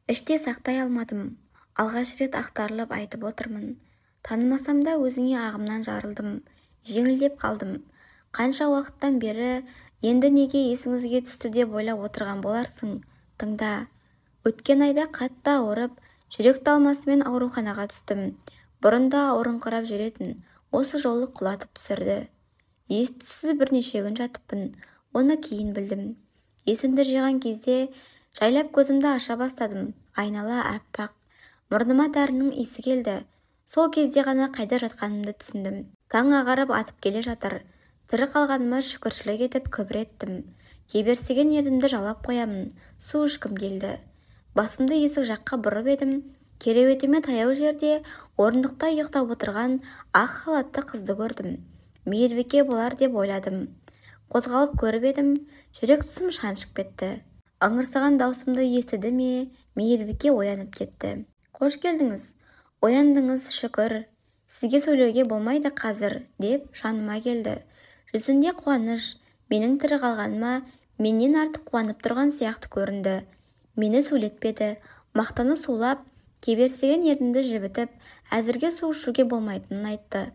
Іште сақтай алмадым. Алғаш рет ақтарылып айтып отырмын. Танымасам да өзіңе ағымнан жарылдым. Жеңілдеп қалдым. Қанша уақыттан бері енді неге есіңізге түсті деп ойлап отырған боларсың. Тыңда. Өткен айда қатты ауырып, жүрек талмасымен ауруханаға түстім. Бұрында ауырыңқырап жүретін, осы жолы құлатып түсірді. Ес-түссіз бірнеше күн жатыппын. Оны кейін білдім. Есімді жиған кезде жайлап көзімді аша бастадым. Айнала аппақ. Мұрныма дәрінің иісі келді. Сол кезде ғана қайда жатқанымды түсіндім. Таң ағарып атып келе жатыр. Тірі қалғаныма шүкіршілік етіп күбір еттім. Кеберсіген ерінімді жалап қоямын. Су ішкім келді. Басымды есік жаққа бұрып едім. Кереуетіме таяу жерде орындықта ұйықтап отырған ақ халатты қызды көрдім. Мейірбике болар деп ойладым. Қозғалып көріп едім. Жүрек тұсым шаншып кетті. Ыңырсыған даусымды естіді ме, Мейірбике оянып кетті. Қош келдіңіз. Ояндыңыз, шүкір. Сізге сөйлеуге болмайды қазір, деп жаныма келді. Жүзінде қуаныш, менің тірі қалғаныма менен артық қуанып тұрған сияқты көрінді. Мені сөйлетпеді, мақтаны сулап, кеберсіген ерінімді жібітіп, әзірге су ішуге болмайтынын айтты.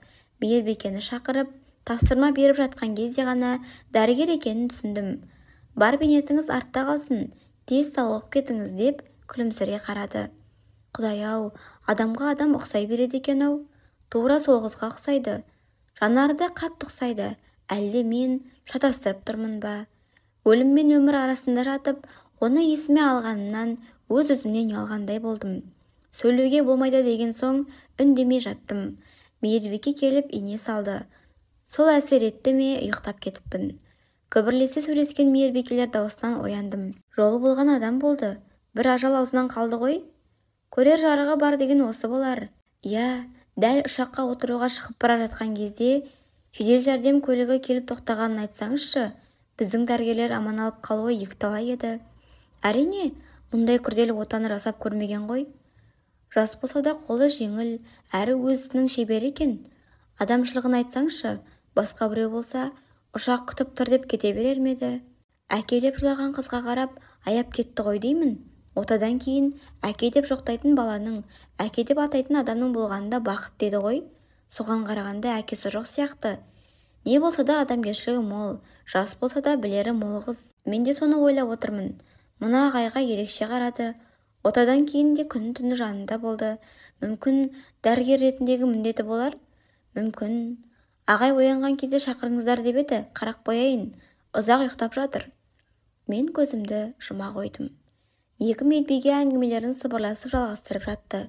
Мейірбикені шақырып, тапсырма беріп жатқан кезде ғана дәрігер екенін түсіндім. Бар бейнетіңіз артта қалсын, тез сауығып кетіңіз деп күлімсірей қарады. Құдай-ау, адамға адам ұқсай береді екен-ау. Тура сол қызға ұқсайды. Жанары да қатты ұқсайды. Әлде мен шатастырып тұрмын ба? Өлім мен өмір арасында жатып, оны есіме алғанымнан өз-өзімнен ұялғандай болдым. Сөйлеуге болмайды деген соң үндемей жаттым. Мейірбике келіп ине салды. Сол әсер етті ме, ұйықтап кетіппін. Күбірлесе сөйлескен мейірбикелер даусынан ояндым. Жолы болған адам болды. Бір ажал аузынан қалды ғой. Көрер жарығы бар деген осы болар. Иә, дәл ұшаққа отыруға шығып бара жатқан кезде жедел жәрдем көлігі келіп тоқтағанын айтсаңызшы. Біздің дәрігерлер аман алып қалуы екіталай еді. Әрине, мұндай күрделі отаны жасап көрмеген ғой. Жас болса да қолы жеңіл, әрі өзінің шебері екен. Адамшылығын айтсаңшы, басқа біреу болса, ұшақ күтіп тұр деп кете берер ме еді? Әке деп жылаған қызға қарап, аяп кетті ғой деймін. Отадан кейін әке деп жоқтайтын баланың, әке деп атайтын адамның болғанында бақыт деді ғой. Соған қарағанда әкесі жоқ сияқты. Не болса да адамгершілігі мол, жас болса да білері мол қыз. Мен де соны ойлап отырмын. Мына ағайға ерекше қарады. Отадан кейін де күні-түні жанында болды. Мүмкін дәрігер ретіндегі міндеті болар. Мүмкін. Ағай оянған кезде шақырыңыздар деп еді, қарақ қояйын. Ұзақ ұйықтап жатыр. Мен көзімді жұма қойдым. Екі медбике әңгімелерін сыбырласып жалғастырып жатты.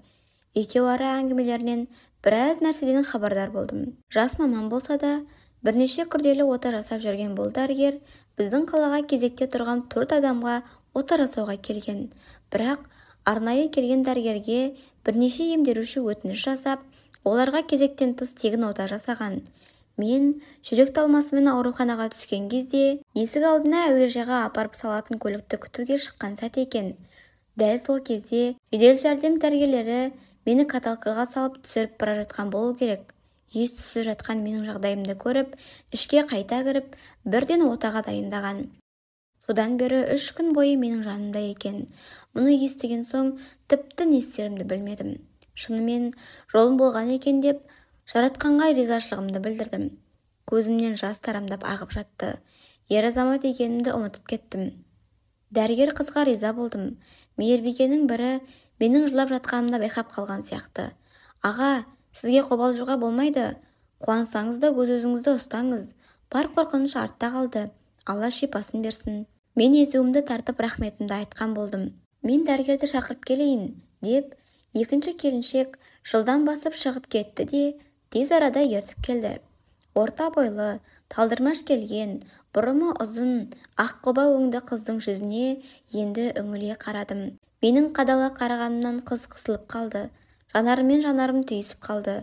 Екеуара әңгімелерінен біраз нәрседен хабардар болдым. Жас маман болса да, бірнеше күрделі ота жасап жүрген бұл дәрігер біздің қалаға кезекте тұрған 4 адамға ота жасауға келген. Бірақ арнайы келген дәрігерге бірнеше емделуші өтініш жасап, оларға кезектен тыс тегін ота жасаған. Мен жүрек талмасымен ауруханаға түскен кезде есік алдына әуежайға апарып салатын көлікті күтуге шыққан сәт екен. Дәл сол кезде жедел жәрдем дәрігерлері мені каталкаға салып түсіріп бара жатқан болу керек. Ес-түссіз жатқан менің жағдайымды көріп, ішке қайта кіріп, бірден отаға дайындаған. Содан бері 3 күн бойы менің жанымда екен. Мұны естіген соң тіпті не істерімді білмедім. Шынымен жолым болған екен деп жаратқанға ризашылығымды білдірдім. Көзімнен жас тарамдап ағып жатты. Ер азамат екенімді ұмытып кеттім. Дәрігер қызға риза болдым. Мейірбикенің бірі менің жылап жатқанымда байқап қалған сияқты. Аға, сізге қобалжуға болмайды. Қуансаңыз да өз-өзіңізді ұстаңыз. Бар қорқыныш артта қалды. Алла шипасын берсін. Мен езуімді тартып рахметімді айтқан болдым. Мен дәрігерді шақырып келейін, деп екінші келіншек жылдан басып шығып кетті де тез арада ертіп келді. Орта бойлы, талдырмаш келген, бұрымы ұзын, аққұба өңді қыздың жүзіне енді үңіле қарадым. Менің қадала қарағанымнан қыз қысылып қалды. Жанарымен жанарым түйісіп қалды.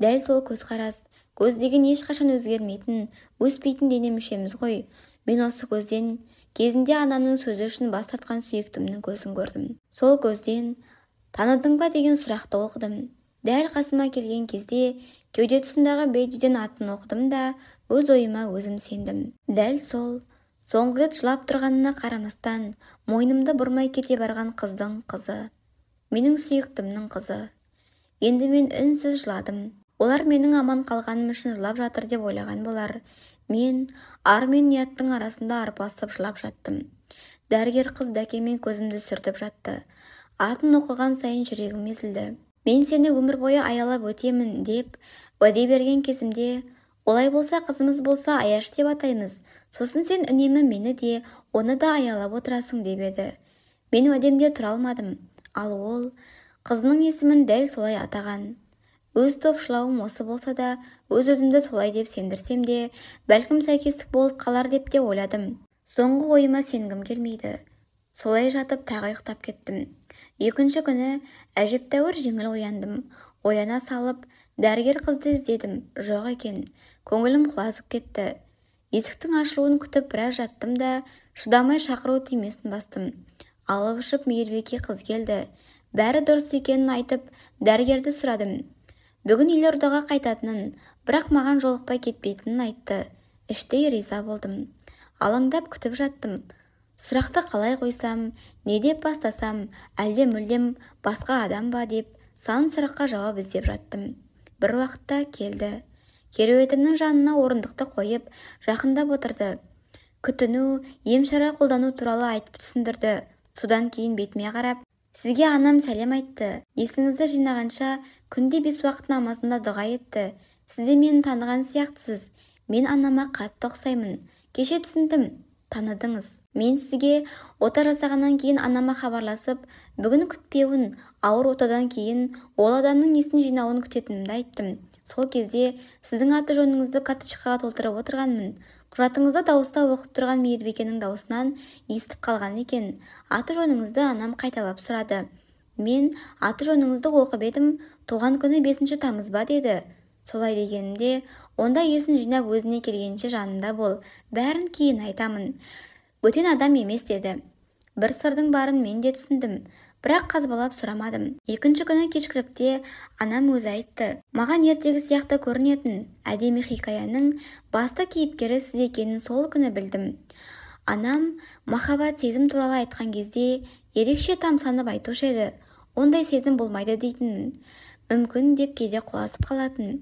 Дәл сол көзқарас, көз деген ешқашан өзгермейтін, өспейтін дене мүшеміз ғой. Мен осы көзден кезінде анамның сөзі үшін бас тартқан сүйіктімнің көзін көрдім. Сол көзден таныдың ба деген сұрақты оқыдым. Дәл қасыма келген кезде кеуде тұсындағы бейджден атын оқыдым да өз ойыма өзім сендім. Дәл сол соңғы рет жылап тұрғанына қарамастан мойнымды бұрмай кете барған қыздың қызы. менің сүйіктімнің қызы. Енді мен үнсіз жыладым. Олар менің аман қалғаным үшін жылап жатыр деп ойлаған болар. Мен ар мен ұяттың арасында арпасып жылап жаттым. Дәрігер қыз дәкемен көзімді сүртіп жатты. Атын оқыған сайын жүрегім езілді. Мен сені өмір бойы аялап өтемін деп уәде берген кезімде, олай болса қызымыз болса Аяш деп атаймыз. Сосын сен үнемі мені де, оны да аялап отырасың деп еді. Мен уәдемде тұра алмадым. Ал ол қызының есімін дәл солай атаған. Өз топшылауым осы болса да, өз-өзімді солай деп сендірсем де, бәлкім сәйкестік болып қалар деп те ойладым. Соңғы ойыма сенгім келмейді. Солай жатып тағы ұйықтап кеттім. Екінші күні әжептәуір жеңіл ояндым. Ояна салып, дәрігер қызды іздедім. Жоқ екен. Көңілім құлазып кетті. Есіктің ашылуын күтіп біраз жаттым да, шыдамай шақыру түймесін бастым. Алып ұшып мейірбике қыз келді. Бәрі дұрыс екенін айтып, дәрігерді сұрадым. Бүгін елордаға қайтатынын, бірақ маған жолықпай кетпейтінін айтты. Іштей риза болдым. Алаңдап күтіп жаттым. Сұрақты қалай қойсам, не деп бастасам, әлде мүлдем басқа адам ба деп сан сұраққа жауап іздеп жаттым. Бір уақытта келді. Кереуетімнің жанына орындықты қойып, жақындап отырды. Күтіну, емшара қолдану туралы айтып түсіндірді. Содан кейін бетіме қарап, сізге анам сәлем айтты. Есіңізді жинағанша күнде 5 уақыт намазында дұға етті. Сіз де мені таныған сияқтысыз. Мен анама қатты ұқсаймын. Кеше түсіндім. Таныдыңыз. Мен сізге ота жасағаннан кейін анама хабарласып, бүгін күтпеуін, ауыр отадан кейін ол адамның есін жинауын күтетінімді айттым. Сол кезде сіздің аты жөніңізді карточкаға толтырып отырғанмын. Құжатыңызды дауыстап оқып тұрған мейірбикенің дауысынан естіп қалған екен. Аты жөніңізді анам қайталап сұрады. Мен аты жөніңізді оқып едім, туған күні 5 тамыз ба деді. Солай дегенімде, онда есін жинап өзіне келгенше жанында бол. Бәрін кейін айтамын. Бөтен адам емес деді. Бір сырдың барын мен де түсіндім. Бірақ қазбалап сұрамадым. Екінші күні кешкілікте анам өзі айтты. Маған ертегі сияқты көрінетін әдемі хикаяның басты кейіпкері сіз екенін сол күні білдім. Анам махаббат сезім туралы айтқан кезде ерекше тамсанып айтушы еді. Ондай сезім болмайды дейтін. Мүмкін деп кейде құласып қалатын.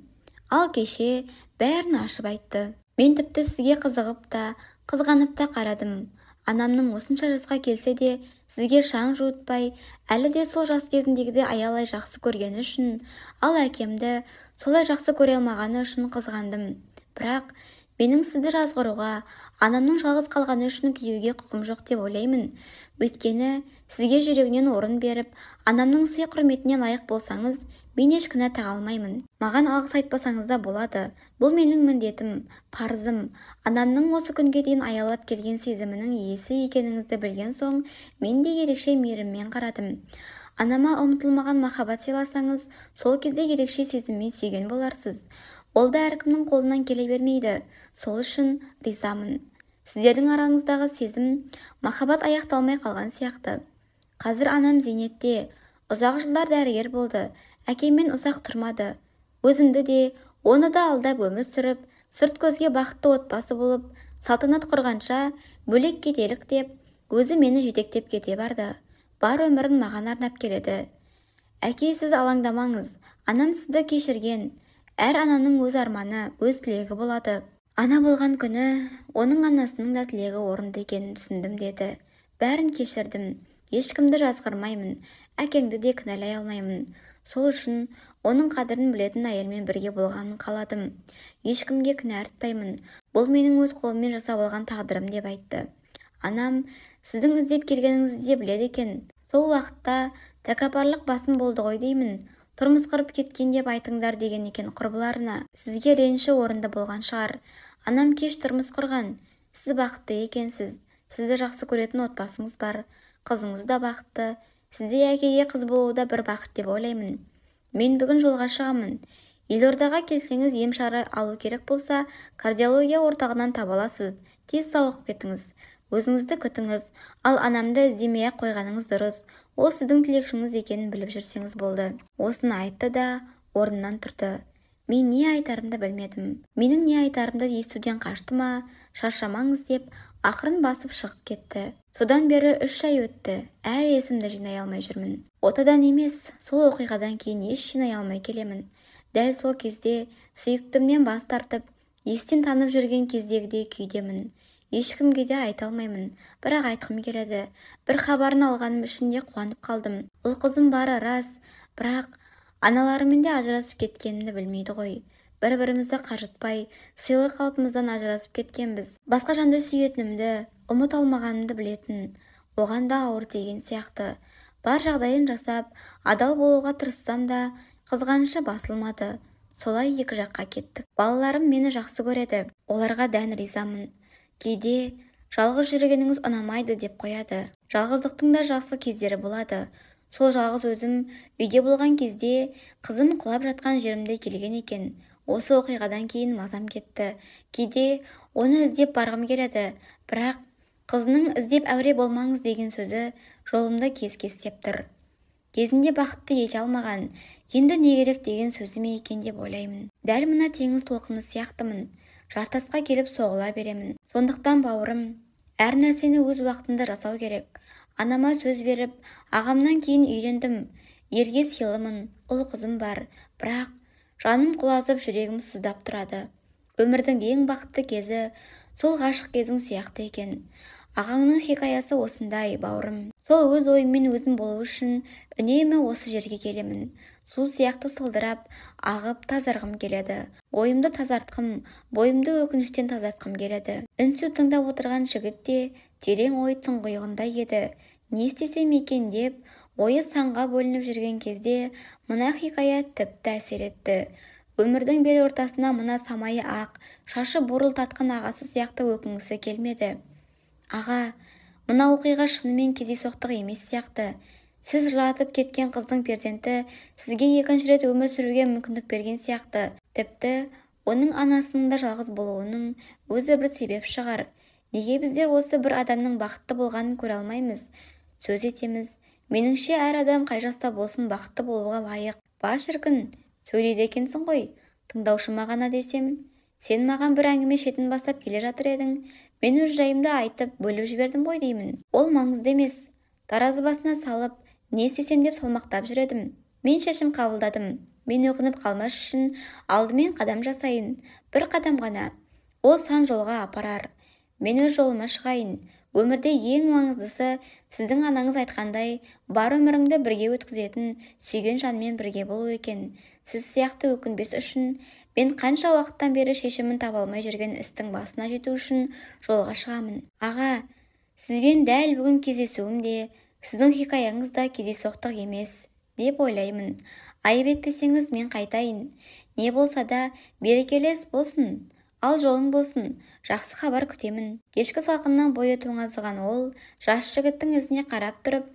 Ал кеше бәрін ашып айтты. Мен тіпті сізге қызығып та, қызғанып та қарадым. Анамның осынша жасқа келсе де, сізге шаң жуытпай, әлі де сол жас кезіндегіде аялай жақсы көргені үшін, ал әкемді солай жақсы көре алмағаны үшін қызғандым. Бірақ менің сізді жазғыруға, анамның жалғыз қалғаны үшін күйеуге құқым жоқ деп ойлаймын. Өйткені сізге жүрегінен орын беріп, анамның сый құрметіне лайық болсаңыз, мен еш кінә таға алмаймын. Маған алғыс айтпасаңыз да болады. Бұл менің міндетім, парызым. Анамның осы күнге дейін аялап келген сезімінің иесі екеніңізді білген соң, мен де ерекше мейіріммен қарадым. Анама ұмытылмаған махаббат сыйласаңыз, сол кезде ерекше сезіммен сүйген боларсыз. Ол да әркімнің қолынан келе бермейді. Сол үшін ризамын. Сіздердің араңыздағы сезім, махаббат аяқталмай қалған сияқты. Қазір анам зейнетте, ұзақ жылдар дәрігер болды. Әкеммен ұзақ тұрмады. Өзімді де, оны да алдап өмір сүріп, сырт көзге бақытты отбасы болып, салтанат құрғанша бөлек кетелік деп, өзі мені жетектеп кете барды. Бар өмірін маған арнап келеді. Әке, сіз алаңдамаңыз. Анам сізді кешірген. Әр ананың өз арманы, өз тілегі болады. Ана болған күні, оның анасының да тілегі орынды екенін түсіндім деді. Бәрін кешірдім. Ешкімді жазғырмаймын. Әкеңді де кінәлай алмаймын. Сол үшін оның қадірін білетін әйелмен бірге болғанын қаладым. Ешкімге кінә артпаймын. Бұл менің өз қолыммен жасап алған тағдырым деп айтты. Анам сіздің іздеп келгеніңізді де біледі екен. Сол уақытта тәкаппарлық басым болды ғой деймін. Тұрмыс құрып кеткен деп айтыңдар деген екен құрбыларына. Сізге реніші орынды болған шығар. Анам кеш тұрмыс құрған. Сіз бақытты екенсіз. Сізді жақсы көретін отбасыңыз бар. Қызыңыз да бақытты. Сізде әкеге қыз болуы да бір бақыт деп ойлаймын. Мен бүгін жолға шығамын. Елордаға келсеңіз емшара алу керек болса, кардиология орталығынан таба аласыз. Тез сауығып кетіңіз. Өзіңізді күтіңіз. Ал анамды іздемей-ақ қойғаныңыз дұрыс. Ол сіздің тілекшіңіз екенін біліп жүрсеңіз болды. Осыны айтты да орнынан тұрды. Мен не айтарымды білмедім. Менің не айтарымды естуден қашты ма, шаршамаңыз деп ақырын басып шығып кетті. Содан бері 3 ай өтті, әр есімді жинай алмай жүрмін. Отадан емес, сол оқиғадан кейін еш жинай алмай келемін. Дәл сол кезде сүйіктімнен бас тартып, естен танып жүрген кездегідей күйдемін. Ешкімге де айта алмаймын, бірақ айтқым келеді. Бір хабарын алғаным үшін де қуанып қалдым. Ұл қызым бары рас, бірақ аналарымен де ажырасып кеткенімді білмейді ғой. Бір-бірімізді қажытпай, сыйлы қалпымыздан ажырасып кеткенбіз. Басқа жанды сүйетінімді, ұмыт алмағанымды білетін, оған да ауыр тиген сияқты. Бар жағдайын жасап, адал болуға тырыссам да, қызғанышы басылмады. Солай екі жаққа кеттік. Балаларым мені жақсы көреді, оларға дән ризамын. Кейде жалғыз жүргеніңіз ұнамайды деп қояды. Жалғыздықтың да жақсы кездері болады. Сол жалғыз өзім үйде болған кезде қызым құлап жатқан жерімде келген екен. Осы оқиғадан кейін мазам кетті. Кейде оны іздеп барғым келеді, бірақ қызының іздеп әуре болмаңыз деген сөзі жолымды кес-кестеп тұр. Кезінде бақытты ете алмаған, енді не керек деген сөзі ме екен деп ойлаймын. Дәл мына теңіз толқыны сияқтымын. Жартасқа келіп соғыла беремін. Сондықтан бауырым, әр нәрсені өз уақытында жасау керек. Анама сөз беріп, ағамнан кейін үйлендім. Елге сыйлымын, ұл қызым бар, бірақ жаным құлазып, жүрегім сыздап тұрады. Өмірдің ең бақытты кезі сол ғашық кезің сияқты екен. Ағаңның хикаясы осындай, бауырым. Сол өз ойыммен өзім болу үшін үнемі осы жерге келемін. Су сияқты сылдырап, ағып тазарғым келеді. Ойымды тазартқым, бойымды өкініштен тазартқым келеді. Үнсіз тыңдап отырған жігіт те терең ой тұңғиығында еді. Не істесем екен деп, ойы санға бөлініп жүрген кезде мына хикая тіпті әсер етті. Өмірдің бел ортасына мына самайы ақ, шашы бурыл татқан ағасы сияқты өкінгісі келмеді. Аға, мына оқиға шынымен кездейсоқтық емес сияқты. Сіз жылатып кеткен қыздың перзенті сізге екінші рет өмір сүруге мүмкіндік берген сияқты. Тіпті оның анасының да жалғыз болуының өзі бір себеп шығар. Неге біздер осы бір адамның бақытты болғанын көре алмаймыз? Сөз етеміз. Меніңше әр адам қай жаста болсын бақытты болуға лайық. Ба шіркін, сөйлейді екенсің ғой. Тыңдаушыма ғана десем, сен маған бір әңгіме шетін бастап келе жатыр едің. Мен өз жайымды айтып, бөліп жібердім ғой деймін. Ол маңызды емес. Таразы басына салып, не істесем деп салмақтап жүредім. Мен шешім қабылдадым. Мен өкініп қалмас үшін алдымен қадам жасайын. Бір қадам ғана. Ол сан жолға апарар. Мен өз жолыма шығайын. Өмірде ең маңыздысы сіздің анаңыз айтқандай, бар өміріңді бірге өткізетін, сүйген жанмен бірге болу екен. Сіз сияқты өкінбес үшін мен қанша уақыттан бері шешімін таба алмай жүрген істің басына жету үшін жолға шығамын. Аға, сізбен дәл бүгін кездесуім де, сіздің хикаяңыз да кездейсоқтық емес деп ойлаймын. Айып етпесеңіз мен қайтайын. Не болса да берекелес болсын. Ал жолың болсын, жақсы хабар күтемін. Кешкі салқыннан бойы тоңазыған ол, жас жігіттің ізіне қарап тұрып,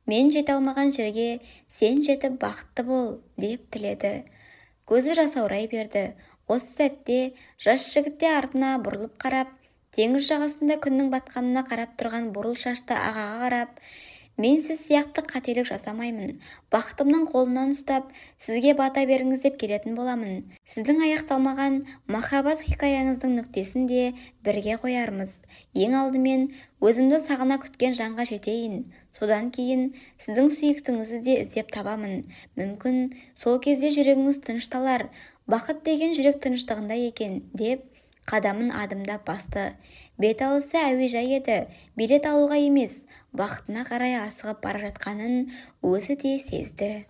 мен жете алмаған жерге сен жетіп бақытты бол, деп тіледі. Көзі жасаурай берді. Осы сәтте жас жігіт те артына бұрылып қарап, теңіз жағасында күннің батқанына қарап тұрған бурыл шашты ағаға қарап, мен сіз сияқты қателік жасамаймын. Бақытымның қолынан ұстап, сізге бата беріңіз деп келетін боламын. Сіздің аяқталмаған махаббат хикаяңыздың нүктесін де бірге қоярмыз. Ең алдымен өзімді сағына күткен жанға жетейін. Содан кейін сіздің сүйіктіңізді де іздеп табамын. Мүмкін сол кезде жүрегіңіз тынышталар. Бақыт деген жүрек тыныштығында екен, деп қадамын адымдап басты. Бет алысы әуежай еді, билет алуға емес, бақытына қарай асығып бара жатқанын өзі де сезді.